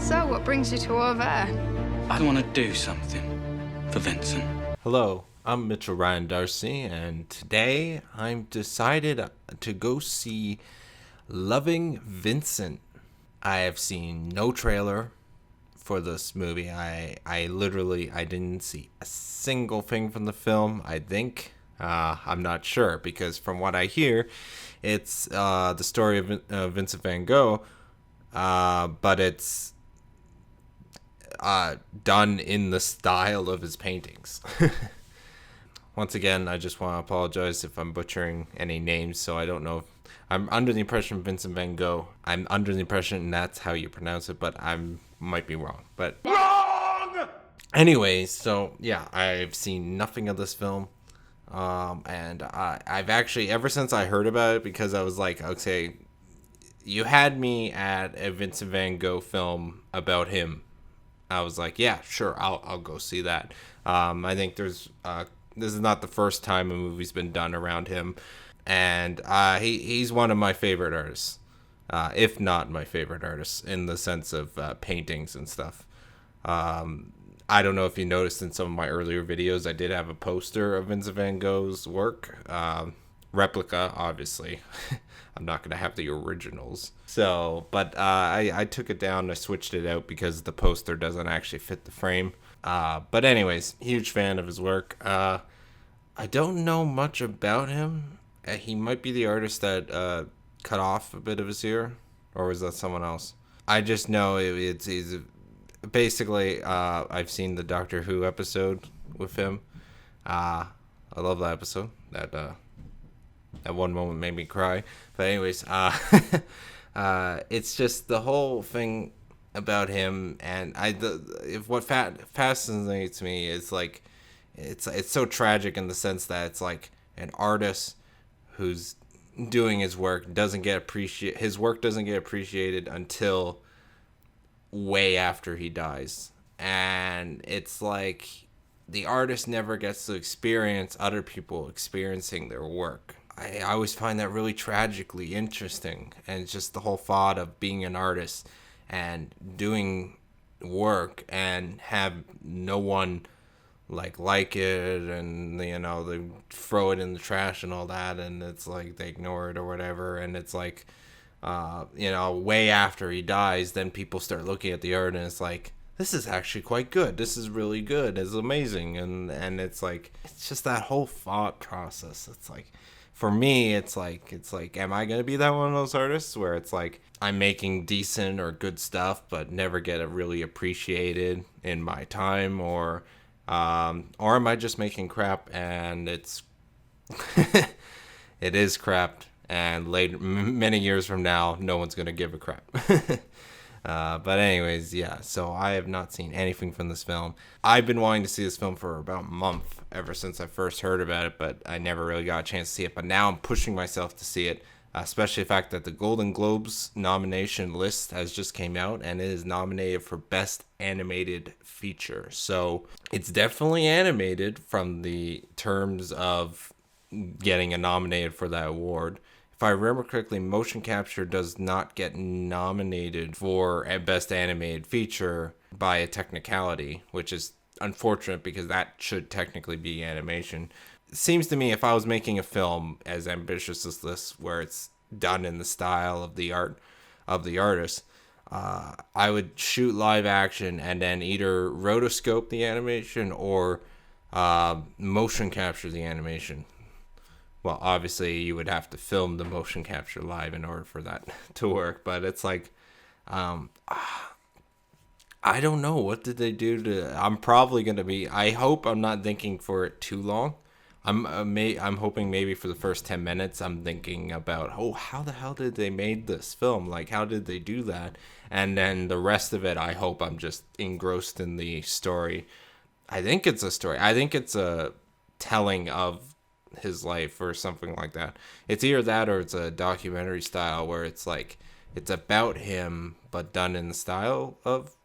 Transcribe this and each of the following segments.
So, what brings you to over there? I want to do something for Vincent. Hello, I'm Mitchell Ryan Darcy, and today I'm decided to go see Loving Vincent. I have seen no trailer for this movie. I didn't see a single thing from the film, I think. I'm not sure, because from what I hear, it's the story of Vincent van Gogh, but it's done in the style of his paintings. Once again, I just want to apologize if I'm butchering any names, so I don't know if I'm under the impression Vincent van Gogh. I'm under the impression that's how you pronounce it, but I might be wrong. But wrong! Anyways, so yeah, I've seen nothing of this film. And I've actually, ever since I heard about it, because I was like, okay, you had me at a Vincent van Gogh film about him. I was like, yeah, sure, I'll go see that. I think this is not the first time a movie's been done around him, and he's one of my favorite artists, if not my favorite artist, in the sense of paintings and stuff. I don't know if you noticed in some of my earlier videos, I did have a poster of Vincent van Gogh's work, replica, obviously. I'm not gonna have the originals. So, but I took it down. I switched it out because the poster doesn't actually fit the frame. But anyways, huge fan of his work. I don't know much about him. He might be the artist that cut off a bit of his ear, or was that someone else? I just know he's basically. I've seen the Doctor Who episode with him. I love that episode. That one moment made me cry. But anyways, it's just the whole thing about him, and what fascinates me is like it's so tragic in the sense that it's like an artist who's doing his work his work doesn't get appreciated until way after he dies, and it's like the artist never gets to experience other people experiencing their work. I always find that really tragically interesting, and it's just the whole thought of being an artist and doing work and have no one like it, and they throw it in the trash and all that, and it's like they ignore it or whatever, and it's like way after he dies, then people start looking at the art and it's like, this is actually quite good, this is really good, it's amazing, and it's like, it's just that whole thought process. It's like, for me, it's like, am I gonna be that one of those artists where it's like I'm making decent or good stuff but never get it really appreciated in my time, or am I just making crap and it's it is crap, and later, many years from now, no one's gonna give a crap. But anyways, yeah, so I have not seen anything from this film. I've been wanting to see this film for about a month, ever since I first heard about it, but I never really got a chance to see it. But now I'm pushing myself to see it, especially the fact that the Golden Globes nomination list has just came out, and it is nominated for Best Animated Feature. So it's definitely animated from the terms of getting nominated for that award. If I remember correctly, motion capture does not get nominated for a Best Animated Feature by a technicality, which is unfortunate because that should technically be animation. It seems to me, if I was making a film as ambitious as this, where it's done in the style of the art of the artist, I would shoot live action and then either rotoscope the animation or motion capture the animation. Well, obviously, you would have to film the motion capture live in order for that to work. But it's like, I don't know. What did they do to... I'm probably going to be... I hope I'm not thinking for it too long. I'm hoping maybe for the first 10 minutes, I'm thinking about, how the hell did they make this film? Like, how did they do that? And then the rest of it, I hope I'm just engrossed in the story. I think it's a story. I think it's a telling of his life or something like that. It's either that or it's a documentary style where it's like it's about him but done in the style of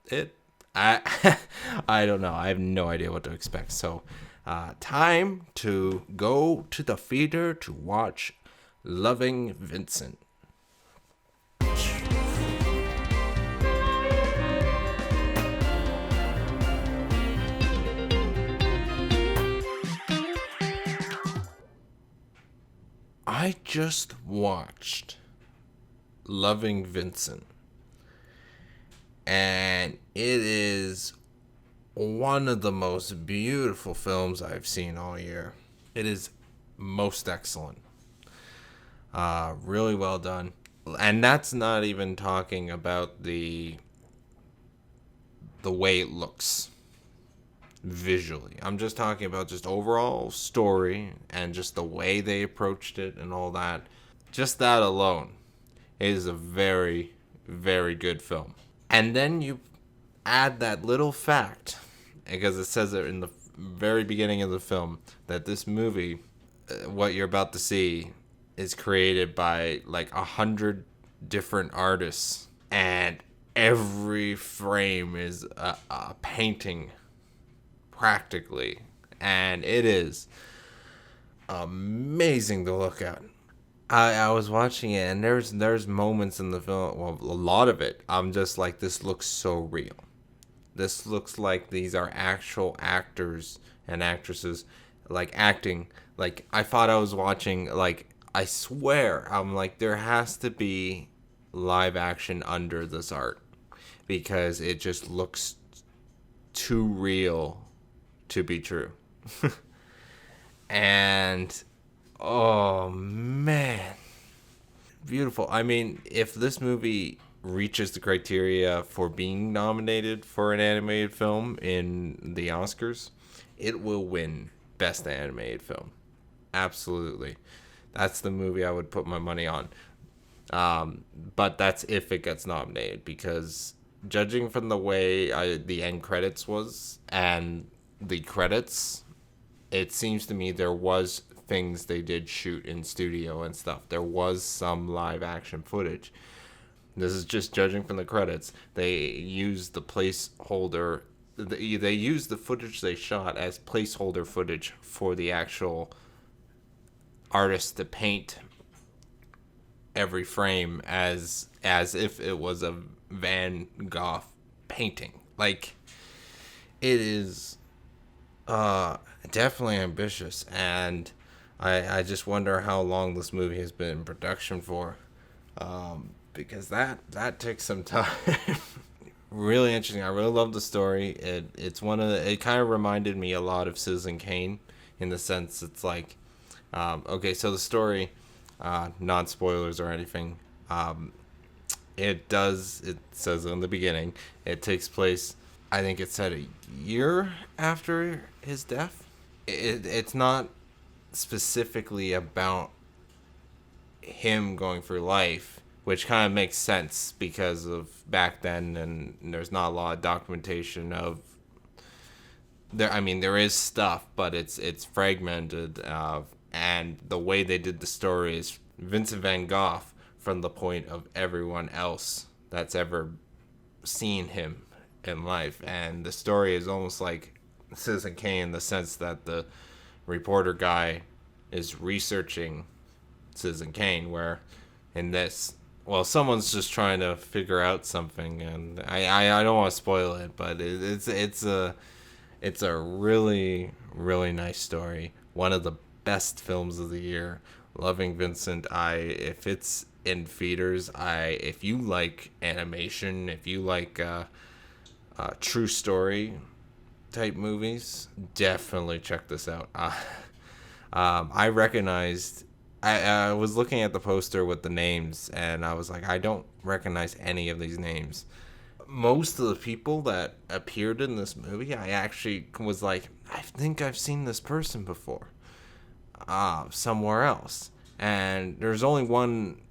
it. I don't know. I have no idea what to expect. So time to go to the theater to watch Loving Vincent. I just watched Loving Vincent, and it is one of the most beautiful films I've seen all year. It is most excellent. Really well done. And that's not even talking about the way it looks visually. I'm just talking about just overall story and just the way they approached it and all that. Just that alone is a very, very good film. And then you add that little fact, because it says it in the very beginning of the film, that this movie, what you're about to see, is created by like 100 different artists, and every frame is a painting practically, and it is amazing to look at. I was watching it, and there's moments in the film, well, a lot of it, I'm just like, this looks so real. This looks like these are actual actors and actresses, like, acting. Like, I thought I was watching, like, I swear, I'm like, there has to be live action under this art, because it just looks too real to be true. And oh man, beautiful. I mean, if this movie reaches the criteria for being nominated for an animated film in the Oscars, it will win Best Animated Film. Absolutely. That's the movie I would put my money on. But that's if it gets nominated, because judging from the way the end credits was and the credits, it seems to me there was things they did shoot in studio and stuff. There was some live action footage. This is just judging from the credits. They used the placeholder. They used the footage they shot as placeholder footage for the actual artist to paint every frame as if it was a Van Gogh painting. Like, it is definitely ambitious, and I just wonder how long this movie has been in production for, because that takes some time. Really interesting. I really love the story. It kind of reminded me a lot of Citizen Kane, in the sense it's like, okay, so the story, non spoilers or anything, it says in the beginning, it takes place, I think it said, a year after his death. It's not specifically about him going through life, which kind of makes sense because of back then, and there's not a lot of documentation of there. I mean, there is stuff, but it's fragmented, and the way they did the story is Vincent van Gogh from the point of everyone else that's ever seen him in life. And the story is almost like Citizen Kane, in the sense that the reporter guy is researching Citizen Kane, where in this, well, someone's just trying to figure out something, and I don't want to spoil it, but it's a really, really nice story. One of the best films of the year. Loving Vincent. If it's in theaters, if you like animation, if you like true story type movies, definitely check this out. I recognized, I was looking at the poster with the names, and I was like, I don't recognize any of these names. Most of the people that appeared in this movie, I actually was like, I think I've seen this person before, somewhere else. And there's only one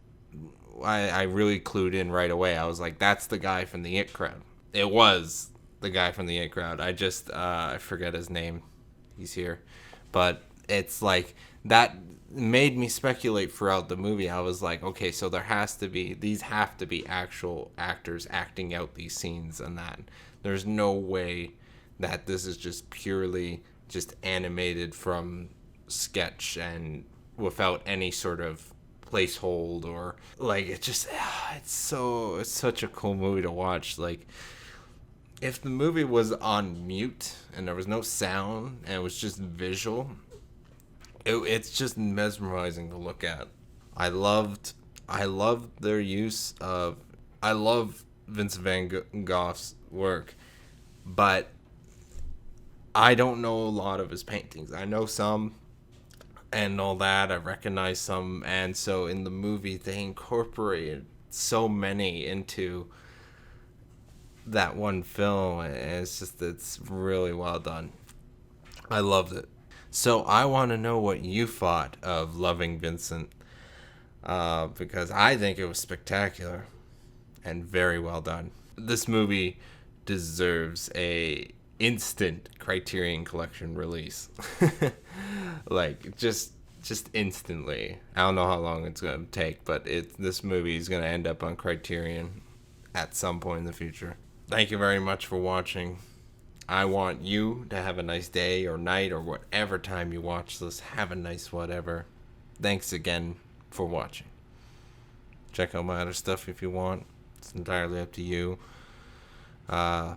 I really clued in right away. I was like, that's the guy from the It Crowd. It was the guy from the It Crowd. I forget his name. He's here. But it's like, that made me speculate throughout the movie. I was like, okay, so these have to be actual actors acting out these scenes, and that there's no way that this is just purely just animated from sketch and without any sort of placehold, or like, it's such a cool movie to watch. Like, if the movie was on mute and there was no sound and it was just visual, it's just mesmerizing to look at. I loved their use of. I love Vincent Van Gogh's work, but I don't know a lot of his paintings. I know some and all that. I recognize some, and so in the movie they incorporated so many into that one film, and it's really well done. I loved it. So I want to know what you thought of Loving Vincent, because I think it was spectacular and very well done. This movie deserves a instant Criterion Collection release. Like just instantly. I don't know how long it's gonna take, but this movie is gonna end up on Criterion at some point in the future. Thank you very much for watching. I want you to have a nice day or night or whatever time you watch this. Have a nice whatever. Thanks again for watching. Check out my other stuff if you want. It's entirely up to you. Yeah.